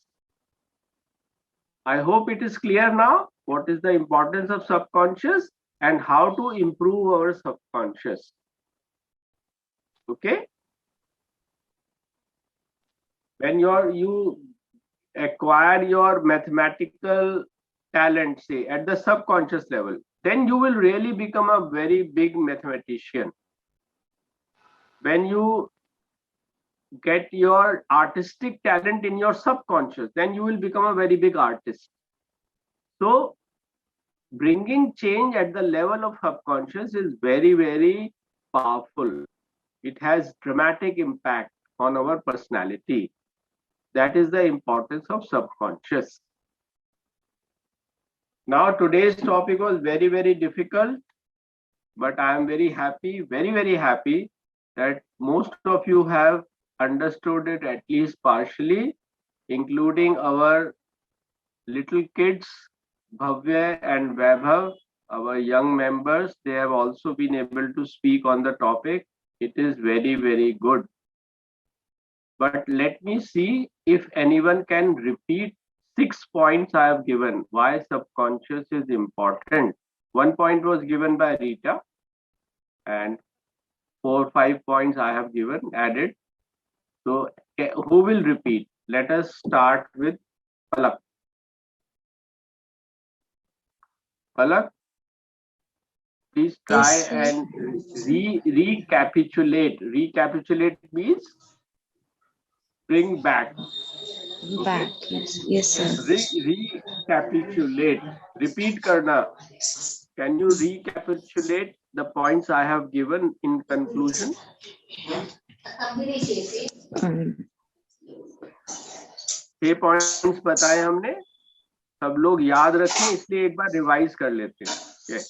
I hope it is clear now what is the importance of subconscious and how to improve our subconscious. Okay, when you acquire your mathematical talent, say at the subconscious level, then you will really become a very big mathematician. When you get your artistic talent in your subconscious, then you will become a very big artist. So bringing change at the level of subconscious is very, very powerful. It has dramatic impact on our personality. That is the importance of subconscious. Now, today's topic was very, very difficult, but I am very happy, very, very happy that most of you have understood it at least partially, including our little kids, Bhavya and Vaibhav, our young members. They have also been able to speak on the topic. It is very, very good. But let me see if anyone can repeat 6 points I have given. Why subconscious is important. 1 point was given by Rita, and 4, 5 points I have given, added. So who will repeat? Let us start with Palak. Palak, please try Yes, sir. and recapitulate. Recapitulate means bring back. Okay? Back. Yes, yes, sir. Recapitulate. Repeat karna. Can you recapitulate the points I have given in conclusion? 6 points बताए हमने. सब लोग याद रखें, इसलिए एक बार revise कर लेते हैं. Yes.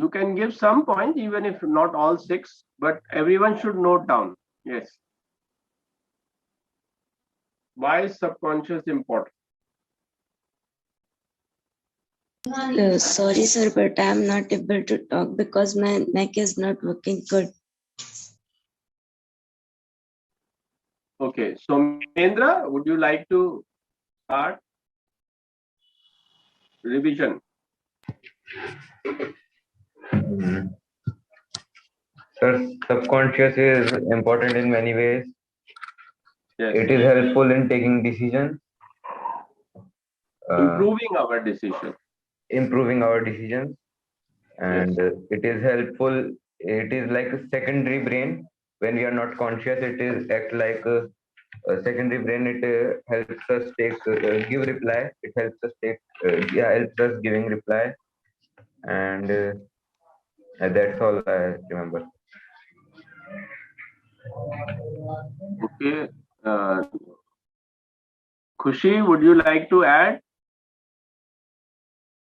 You can give some points, even if not all 6, but everyone should note down. Yes. Why is subconscious important? Sorry, sir, but I am not able to talk because my neck is not working good. Okay, so Mendra, would you like to start? Revision. Sir, subconscious is important in many ways. Yes. It is helpful in taking decisions. Improving our decision. Improving our decisions. And it is helpful. It is like a secondary brain. When we are not conscious, it is act like a secondary brain. It helps us take give reply. It helps us take helps us giving reply. And that's all I remember. Okay. Khushi, would you like to add?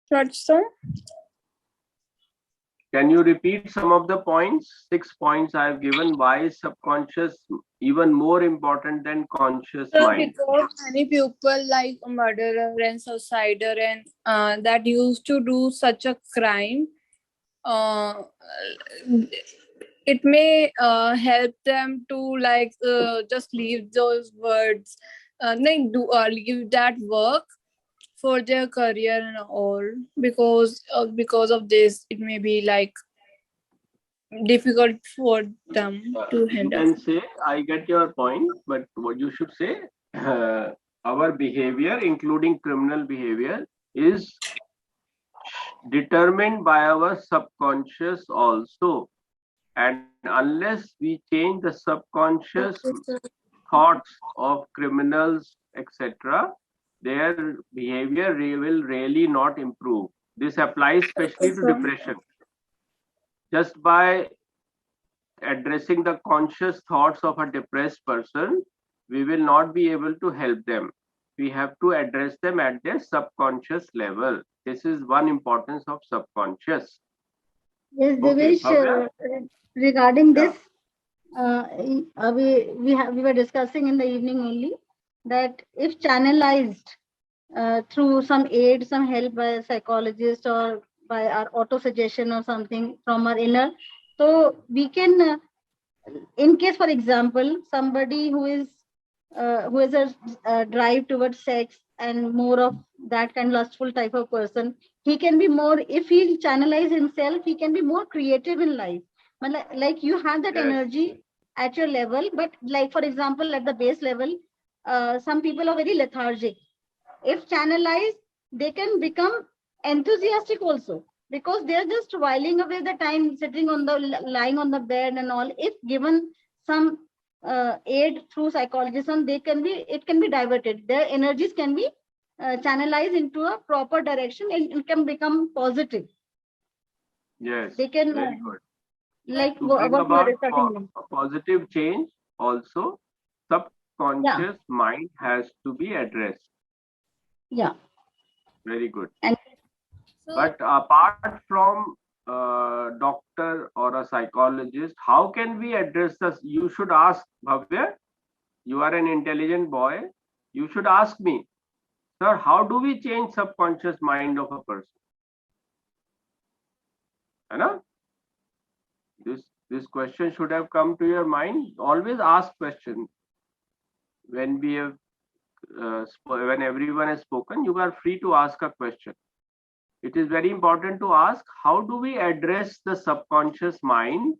What, sir? Can you repeat some of the points? 6 points I have given. Why is subconscious even more important than conscious Sir, mind? because many people like murderer and suicider and that used to do such a crime, it may help them to like just leave those words, leave that work for their career and all, because of this it may be like difficult for them to You handle. can say, I get your point, but what you should say, our behavior, including criminal behavior, is determined by our subconscious also. And unless we change the subconscious thoughts of criminals, etc., their behavior will really not improve. This applies especially to depression. Just by addressing the conscious thoughts of a depressed person, we will not be able to help them. We have to address them at their subconscious level. This is one importance of subconscious. Yes, Okay, Devesh, regarding this, we were discussing in the evening only that if channelized through some aid, some help by a psychologist or by our auto suggestion or something from our inner, so we can, in case, for example, somebody who has a drive towards sex and more of that kind of lustful type of person, he can be more, if he channelize himself, he can be more creative in life. But like you have that energy at your level, but like for example at the base level, some people are very lethargic. If channelized, they can become enthusiastic also, because they're just whiling away the time sitting on the lying on the bed and all. If given some aid through psychologism, it can be diverted. Their energies can be channelized into a proper direction and it can become positive. Yes, They can very good. Like To bring what you are about researching. a positive change, also Yeah, subconscious mind has to be addressed. yeah. Very good. And So But apart from doctor or a psychologist, how can we address this? You should ask, Bhavya. You are an intelligent boy. You should ask me, sir, how do we change subconscious mind of a person? है ना? This question should have come to your mind. Always ask question. When we have when everyone has spoken, you are free to ask a question. It is very important to ask, how do we address the subconscious mind?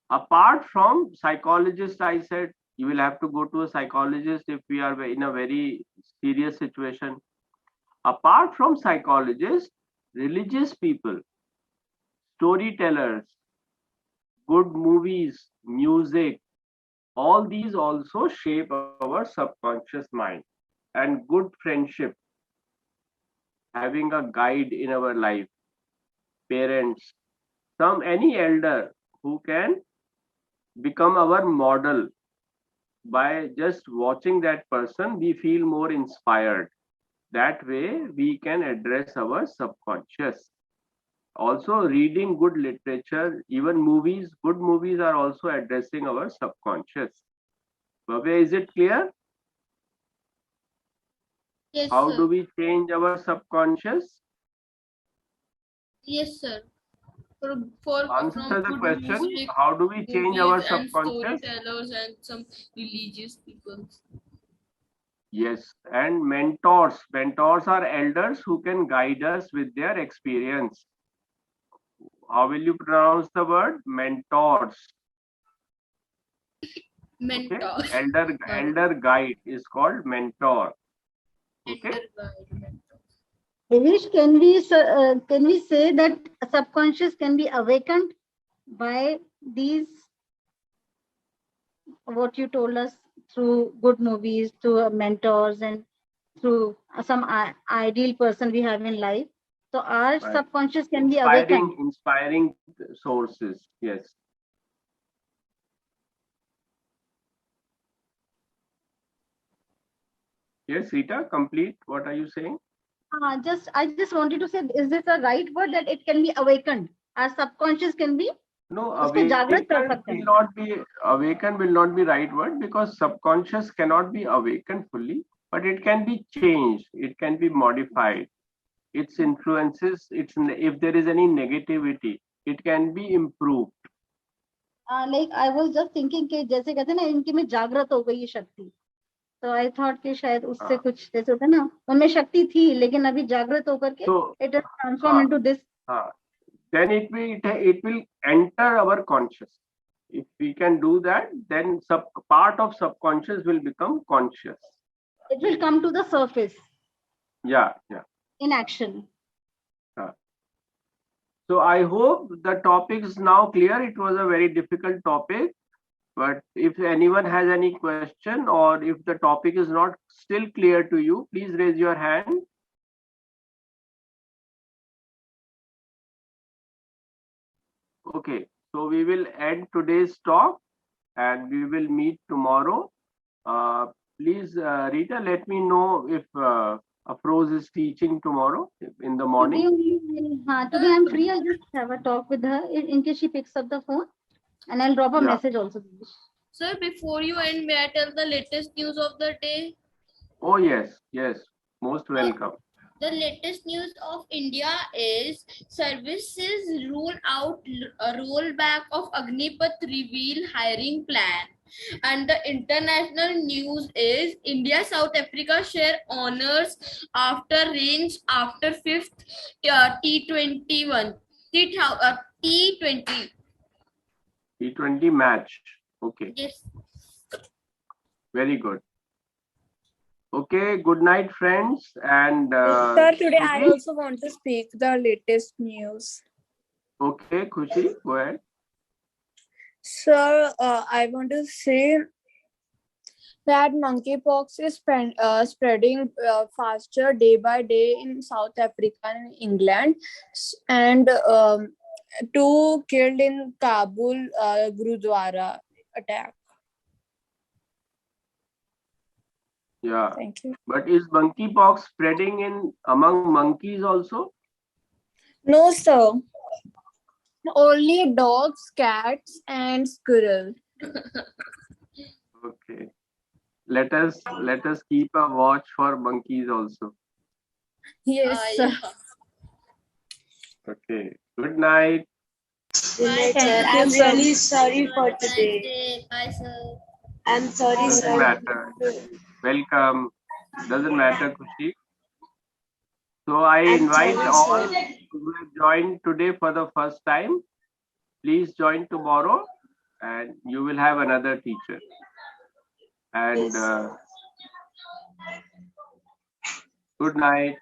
Apart from psychologist, I said you will have to go to a psychologist if we are in a very serious situation. Apart from psychologists, religious people, storytellers, good movies, music, all these also shape our subconscious mind. And good friendship, having a guide in our life, parents, any elder who can become our model. By just watching that person, we feel more inspired. That way we can address our subconscious. Also, reading good literature, even movies, good movies are also addressing our subconscious. Bhavya, is it clear? yes, How sir. do we change our subconscious? Yes, sir. For Answer from the good question. music, How do we change movies, our and subconscious? storytellers, and some religious people. Yes, and mentors. Mentors are elders who can guide us with their experience. How will you pronounce the word? Mentors. Okay. Mentor. Elder guide is called mentor. Okay. Elder guide, mentor. Devesh, can we say that subconscious can be awakened by these what you told us through good movies, through mentors, and through some ideal person we have in life? So our Right. subconscious can be awakened. Inspiring sources. Yes. Yes, Rita, complete. What are you saying? I just wanted to say, is this a right word that it can be awakened? Our subconscious can be No, उसको जागृत कर सकते हैं. awaken will not be right word, because subconscious cannot be awakened fully, but it can be changed. It can be modified. Its influences, if there is any negativity, it can be improved. Like I was just thinking कि जैसे कहते हैं ना इनके में जागृत हो गई ये शक्ति. So I thought कि शायद उससे कुछ जैसे होता है ना उनमें शक्ति थी लेकिन अभी जागृत होकर के it has transformed into this. Then it will enter our conscious. If we can do that, then part of subconscious will become conscious. It will come to the surface. Yeah. In action. So I hope the topic is now clear. It was a very difficult topic, but if anyone has any question or if the topic is not still clear to you, please raise your hand. Okay, so we will end today's talk and we will meet tomorrow. Please, Rita, let me know if Afroz is teaching tomorrow in the morning. Today I'm free. I'll just have a talk with her in case she picks up the phone, and I'll drop a message also. Sir, before you end, may I tell the latest news of the day? Oh yes, most welcome. The latest news of India is services rule out a rollback of Agnipath reveal hiring plan. And the international news is India South Africa share honors after range after fifth T21 T20 T20 match. Okay. Yes. Very good. Okay, good night, friends. And Sir, today I also want to speak the latest news. Okay, Khushi, go ahead. Sir, I want to say that monkeypox is spreading faster day by day in South Africa and England, and Two killed in Kabul Gurudwara attack. Yeah. Thank you. But is monkeypox spreading in among monkeys also? No, sir. Only dogs, cats, and squirrel. Okay. Let us keep a watch for monkeys also. Yes, sir. Yeah. Okay. Good night. Good night, Thank sir. you, I'm sir. really sorry for Nice today. day. Bye, sir. I'm sorry, Doesn't sir. matter. Welcome. Doesn't matter, Kushi. So I I'm invite sorry, all sir. who have joined today for the first time. Please join tomorrow, and you will have another teacher. And Yes. good night.